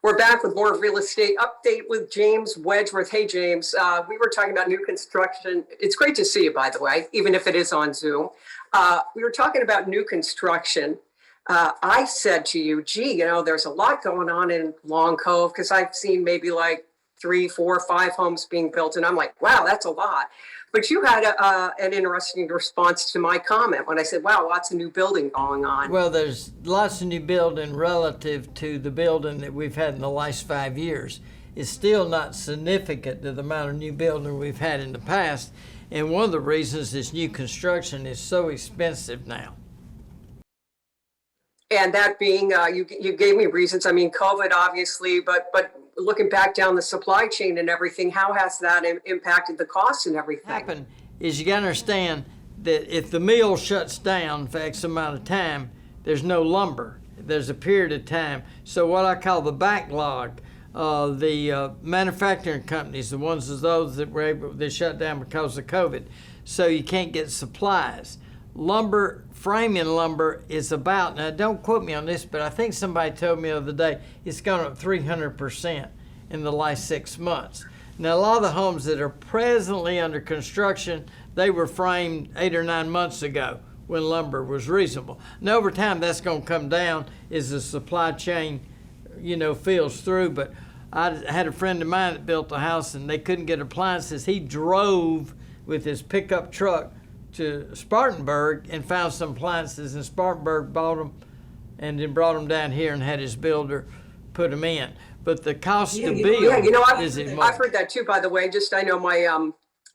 We're back with more real estate update with James Wedgeworth. Hey, James, we were talking about new construction. It's great to see you, by the way, even if it is on Zoom. We were talking about new construction. I said to you, gee, there's a lot going on in Long Cove because I've seen maybe like 3, 4, 5 homes being built. And I'm like, wow, that's a lot. But you had an interesting response to my comment when I said, wow, lots of new building going on. Well, there's lots of new building relative to the building that we've had in the last 5 years. It's still not significant to the amount of new building we've had in the past. And one of the reasons is new construction is so expensive now. And that being, you gave me reasons. I mean, COVID, obviously, but looking back down the supply chain and everything, how has that impacted the costs and everything? What happened is you got to understand that if the mill shuts down for X amount of time, there's no lumber. There's a period of time. So what I call the backlog, the manufacturing companies, the ones of those that were able, they shut down because of COVID. So you can't get supplies. Lumber, framing lumber is about, now don't quote me on this, but I think somebody told me the other day, it's gone up 300% in the last 6 months. Now, a lot of the homes that are presently under construction, they were framed 8 or 9 months ago when lumber was reasonable. Now, over time, that's going to come down as the supply chain, fills through. But I had a friend of mine that built a house and they couldn't get appliances. He drove with his pickup truck to Spartanburg and found some appliances, and Spartanburg bought them and then brought them down here and had his builder put them in. But the cost to build is I've heard that too, by the way. I know my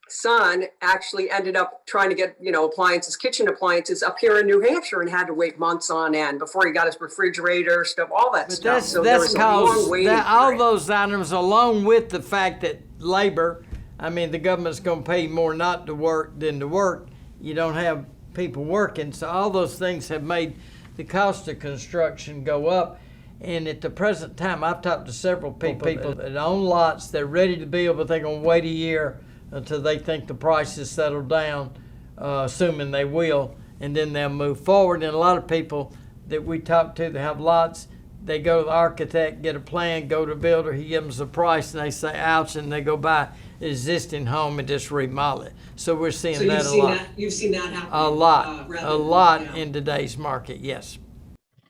son actually ended up trying to get, appliances, kitchen appliances up here in New Hampshire and had to wait months on end before he got his refrigerator, stuff, all that stuff. So that's because all those items, along with the fact that labor, the government's going to pay more not to work than to work. You don't have people working. So all those things have made the cost of construction go up. And at the present time, I've talked to several people that own lots, they're ready to build, but they're going to wait a year until they think the prices settle down, assuming they will, and then they'll move forward. And a lot of people that we talk to that have lots, they go to the architect, get a plan, go to the builder, he gives them the price, and they say, ouch, and they go buy an existing home and just remodel it. So we're seeing that a lot. You've seen that happen? A lot in today's market, yes.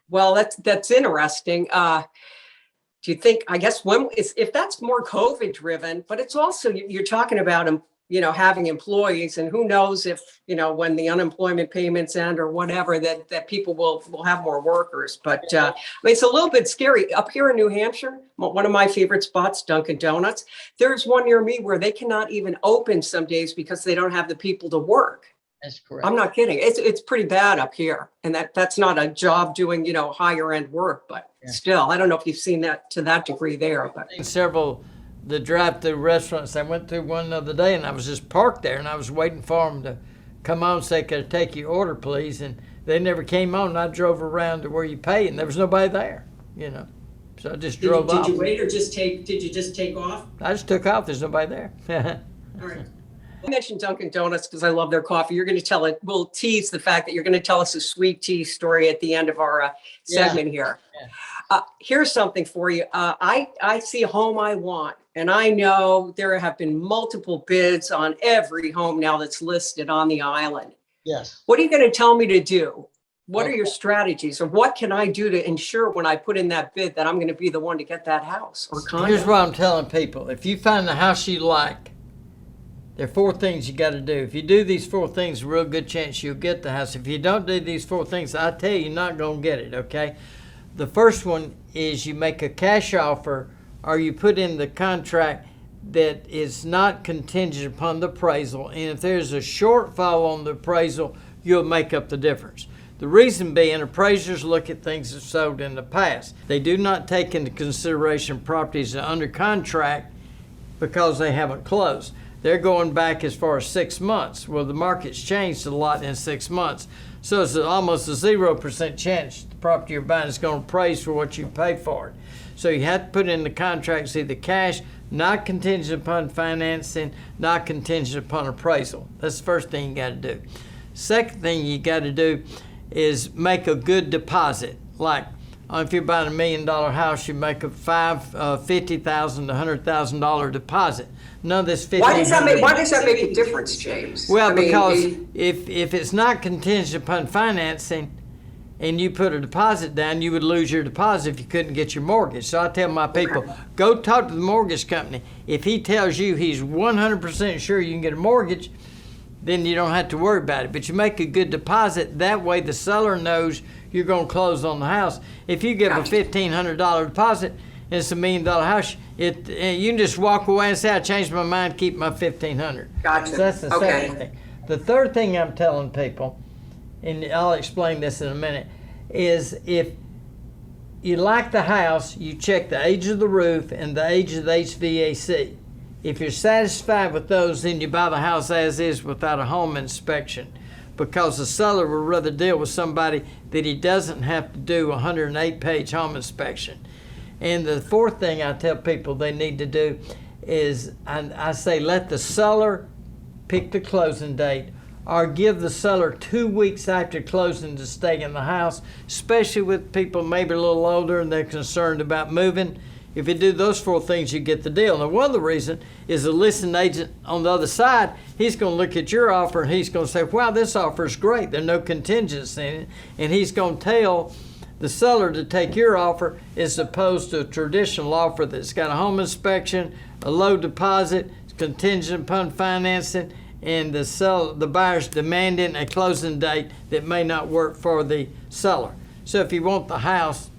Well, that's interesting. Do you think, I guess, if that's more COVID driven, but it's also, you're talking about them, having employees, and who knows if, when the unemployment payments end or whatever, that people will have more workers. But it's a little bit scary. Up here in New Hampshire, one of my favorite spots, Dunkin' Donuts, there's one near me where they cannot even open some days because they don't have the people to work. That's correct. I'm not kidding. It's pretty bad up here. And that's not a job doing, higher end work, but still, I don't know if you've seen that to that degree there. But the drive-through restaurants, I went through one the other day and I was just parked there and I was waiting for them to come on and say, could I take your order, please? And they never came on. And I drove around to where you pay and there was nobody there, So I just drove off. Did you wait or did you just take off? I just took off. There's nobody there. All right. I mentioned Dunkin' Donuts because I love their coffee. You're going to tell it. We'll tease the fact that you're going to tell us a sweet tea story at the end of our segment here. Yeah. Here's something for you. I see a home I want, and I know there have been multiple bids on every home now that's listed on the island. Yes. What are you going to tell me to do? What are your strategies, or what can I do to ensure when I put in that bid that I'm going to be the one to get that house or condo? Here's what I'm telling people. If you find the house you like, there are 4 things you got to do. If you do these 4 things, a real good chance you'll get the house. If you don't do these 4 things, I tell you, you're not going to get it, okay? The first one is you make a cash offer, or you put in the contract that is not contingent upon the appraisal. And if there's a shortfall on the appraisal, you'll make up the difference. The reason being, appraisers look at things that sold in the past. They do not take into consideration properties that are under contract because they haven't closed. They're going back as far as 6 months. Well, the market's changed a lot in 6 months. So it's almost a 0% chance the property you're buying is going to appraise for what you pay for it. So you have to put in the contracts either cash, not contingent upon financing, not contingent upon appraisal. That's the first thing you got to do. Second thing you got to do is make a good deposit, like If you're buying $1 million house, you make a $50,000 to $100,000 deposit. None of this Why does that make a difference, James? Well, because if it's not contingent upon financing and you put a deposit down, you would lose your deposit if you couldn't get your mortgage. So I tell my people, go talk to the mortgage company. If he tells you he's 100% sure you can get a mortgage, then you don't have to worry about it. But you make a good deposit. That way the seller knows you're going to close on the house. If you give a $1,500 deposit and it's $1 million house, you can just walk away and say, I changed my mind, keep my $1,500. Gotcha. So that's the second thing. The third thing I'm telling people, and I'll explain this in a minute, is if you like the house, you check the age of the roof and the age of the HVAC. If you're satisfied with those, then you buy the house as is without a home inspection, because the seller would rather deal with somebody that he doesn't have to do a 108-page home inspection. And the fourth thing I tell people they need to do is I say let the seller pick the closing date, or give the seller 2 weeks after closing to stay in the house, especially with people maybe a little older and they're concerned about moving. If you do those four things, you get the deal. Now, one of the reasons is the listing agent on the other side, he's going to look at your offer and he's going to say, wow, this offer is great. There's no contingency in it. And he's going to tell the seller to take your offer as opposed to a traditional offer that's got a home inspection, a low deposit, contingent upon financing, and the buyer's demanding a closing date that may not work for the seller. So if you want the house,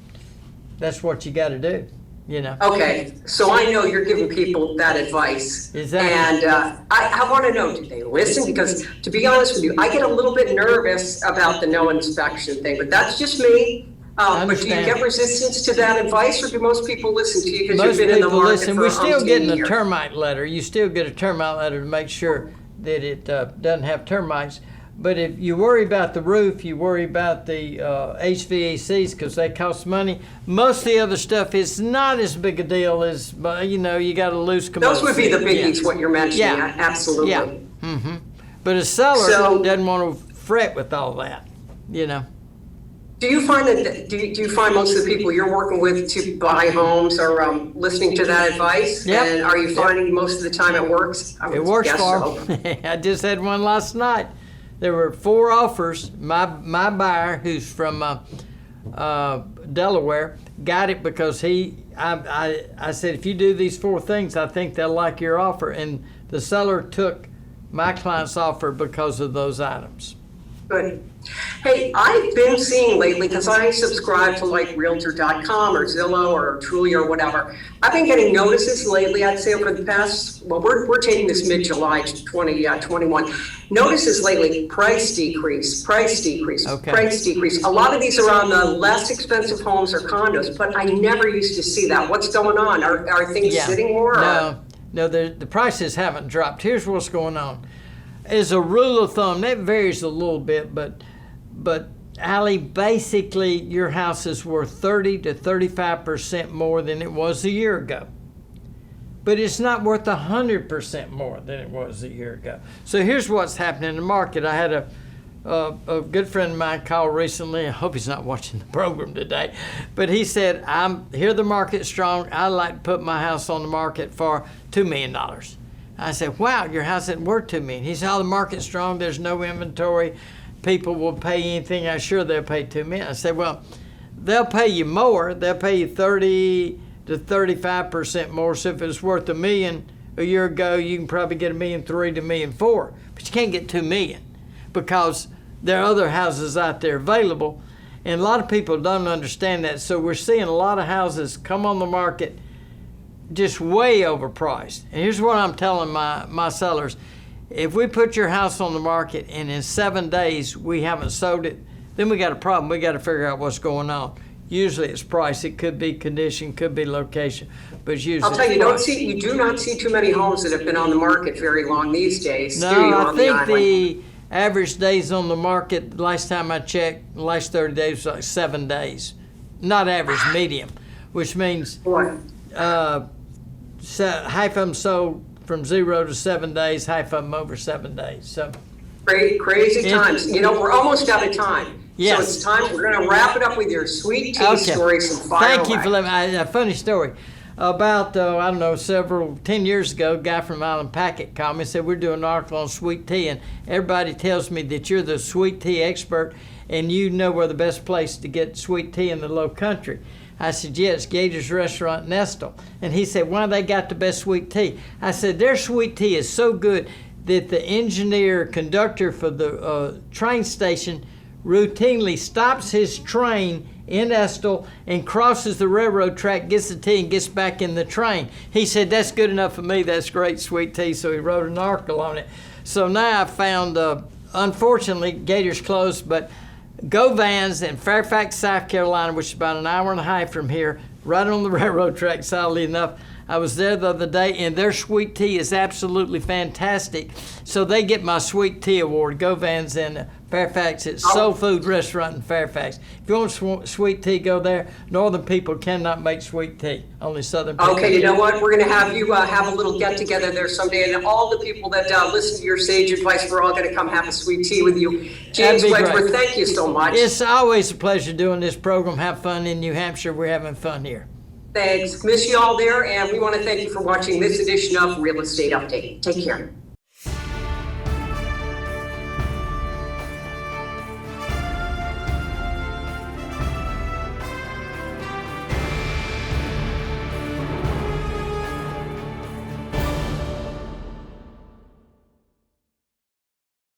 that's what you got to do. You know. Okay, so I know you're giving people that advice. Exactly. And I want to know, do they listen? Because to be honest with you, I get a little bit nervous about the no inspection thing, but that's just me. But do you get resistance to that advice, or do most people listen to you because you've been in the market for We're still getting a years? termite letter. You still get a termite letter to make sure that it doesn't have termites. But if you worry about the roof, you worry about the HVACs because they cost money. Most of the other stuff is not as big a deal as, you got a loose commode. Those would be the biggies, what you're mentioning. Yeah. Absolutely. Yeah. Mm-hmm. But a seller doesn't want to fret with all that, Do you find that? Do you find most of the people you're working with to buy homes are listening to that advice? Yep. And are you finding most of the time it works? It works for them. I just had one last night. There were 4 offers. My buyer, who's from Delaware, got it because I said, if you do these 4 things, I think they'll like your offer. And the seller took my client's offer because of those items. Good. Hey, I've been seeing lately, because I subscribe to like Realtor.com or Zillow or Trulia or whatever. I've been getting notices lately, I'd say over the past, we're taking this mid-July 2021. Notices lately, price decrease, price decrease, price decrease. A lot of these are on the less expensive homes or condos, but I never used to see that. What's going on? Are things sitting more? No, the prices haven't dropped. Here's what's going on. As a rule of thumb, that varies a little bit, but Allie, basically your house is worth 30 to 35% more than it was a year ago. But it's not worth 100% more than it was a year ago. So here's what's happening in the market. I had a good friend of mine call recently. I hope he's not watching the program today. But he said, I'm here, the market's strong. I'd like to put my house on the market for $2 million. I said, wow, your house isn't worth $2 million. He said, oh, the market's strong. There's no inventory. People will pay anything. I'm sure they'll pay $2 million. I said, well, they'll pay you more. They'll pay you 30 to 35% more. So if it's worth $1 million a year ago, you can probably get $1.3 million to $1.4 million. But you can't get $2 million because there are other houses out there available. And a lot of people don't understand that. So we're seeing a lot of houses come on the market just way overpriced. And here's what I'm telling my sellers. If we put your house on the market and in 7 days we haven't sold it, then we got a problem. We got to figure out what's going on. Usually it's price. It could be condition, could be location, but it's usually I'll tell you, you do not see too many homes that have been on the market very long these days. No, I think the average days on the market, last time I checked, the last 30 days was like 7 days. Not average, medium, which means half of them sold from 0 to 7 days, half of them over 7 days. So Crazy times. You know, we're almost out of time. Yes. So it's time. We're going to wrap it up with your sweet tea Okay. stories and fire Thank you away. for letting me. A funny story. About, I don't know, 10 years ago, a guy from Island Packet called me and said, we're doing an article on sweet tea, and everybody tells me that you're the sweet tea expert, and you know where the best place to get sweet tea in the Lowcountry. I said, yeah, it's Gator's Restaurant in Estill. And he said, why they got the best sweet tea? I said, their sweet tea is so good that the engineer conductor for the train station routinely stops his train in Estill and crosses the railroad track, gets the tea, and gets back in the train. He said, that's good enough for me. That's great sweet tea. So he wrote an article on it. So now I found, unfortunately, Gator's closed, but Go Vans in Fairfax, South Carolina, which is about an hour and a half from here, right on the railroad track, oddly enough. I was there the other day, and their sweet tea is absolutely fantastic. So they get my sweet tea award. Go Vans in Fairfax. It's Soul Food Restaurant in Fairfax. If you want sweet tea, go there. Northern people cannot make sweet tea. Only Southern people. Okay, you know what? We're going to have you have a little get together there someday, and all the people that listen to your sage advice, we're all going to come have a sweet tea with you. James Wedgeworth, thank you so much. It's always a pleasure doing this program. Have fun in New Hampshire. We're having fun here. Thanks. Miss you all there, and we want to thank you for watching this edition of Real Estate Update. Take care.